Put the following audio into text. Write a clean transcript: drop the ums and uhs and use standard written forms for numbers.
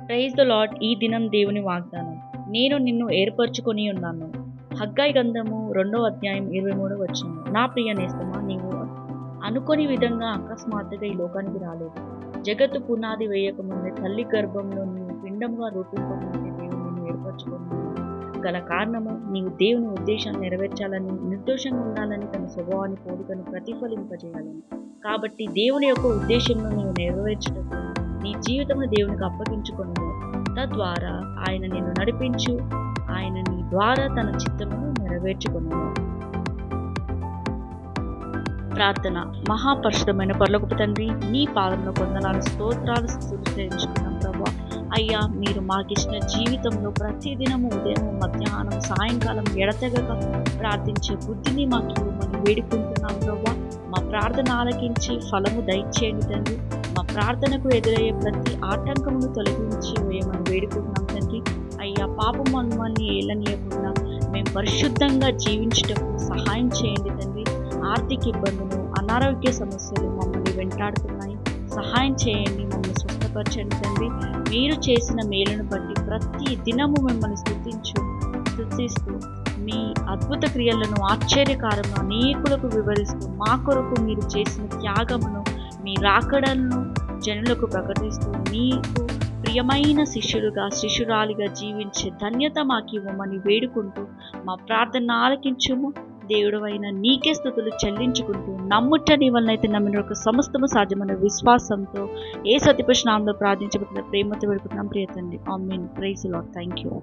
Praise the lord. ఈ దినం దేవుని వాగ్దానం. నేను నిన్ను ఏర్పరచుకొని ఉన్నాను. హగ్గయి గ్రంథము 2వ అధ్యాయం 23వ వచనం. నా ప్రియ నేస్తమా, నీవు అనుకోని విధంగా అకస్మాత్తుగా ఈ లోకానికి రాలేదు. జగత్తు పునాది వేయకముందే తల్లి గర్భంలో నీవు పిండంగా రూపింపకముందే దేవుడు నిన్ను ఏర్పరచుకొని గల కారణము, నీవు దేవుని ఉద్దేశాన్ని నెరవేర్చాలని, నిర్దోషంగా ఉండాలని, తన స్వభావాన్ని పోలికను ప్రతిఫలింపజేయాలని. కాబట్టి దేవుని యొక్క ఉద్దేశంను నీవు నెరవేర్చుటకు నీ జీవితంలో దేవునికి అప్పగించుకొను. తద్వారా ఆయన నిన్ను నడిపించు. ఆయన నీ ద్వారా తన చిత్తమును నెరవేర్చుకొను. ప్రార్థన. మహాపరిశుద్ధమైన పరలోకపు తండ్రి, నీ పాదంలో కొందనాలు స్తోత్రాలు స్తుతులు చెల్లించుకున్నాం ప్రభా. అయ్యా, మీరు మాకిచ్చిన జీవితంలో ప్రతిదినము ఉదయం, మధ్యాహ్నం, సాయంకాలం ఎడతెగక ప్రార్థించే బుద్ధిని మాకు ఇవ్వమని వేడుకుంటున్నాం ప్రభా. మా ప్రార్థన ఆలకించి ఫలము దయచేయండి తండ్రి. మా ప్రార్థనకు ఎదురయ్యే ప్రతి ఆటంకమును తొలగించి వేయమని వేడుకుంటున్నాం తండ్రి. అయ్యా, పాపం మమ్మల్ని ఏలనీయకుండా మేము పరిశుద్ధంగా జీవించుటకు సహాయం చేయండి తండ్రి. ఆర్థిక ఇబ్బందులు, అనారోగ్య సమస్యలు మమ్మల్ని వెంటాడుతున్నాయి. సహాయం చేయండి, మమ్మల్ని స్వస్థపరచండి తండ్రి. మీరు చేసిన మేలును బట్టి ప్రతి దినము మిమ్మల్ని స్తుతిస్తూ మీ అద్భుత క్రియలను, ఆశ్చర్యకారమును అనేకులకు వివరిస్తూ, మా కొరకు మీరు చేసిన త్యాగమును, మీ రాకడలను జనులకు ప్రకటిస్తూ, మీకు ప్రియమైన శిష్యురాలిగా జీవించే ధన్యత మాకు ఇవ్వమని వేడుకుంటూ మా ప్రార్థన ఆలకించుము. దేవుడవైన నీకే స్తుతులు చెల్లించుకుంటూ, నమ్ముట నీ వలనైతే నమ్మిన ఒక సమస్తము సాధ్యమైన విశ్వాసంతో యేసు అతి పరిశుద్ధ నామములో ప్రార్థించబడిన ప్రేమతో వేడుకుంటున్నాం ప్రియ తండ్రి. Amen. Praise the lord. Thank you.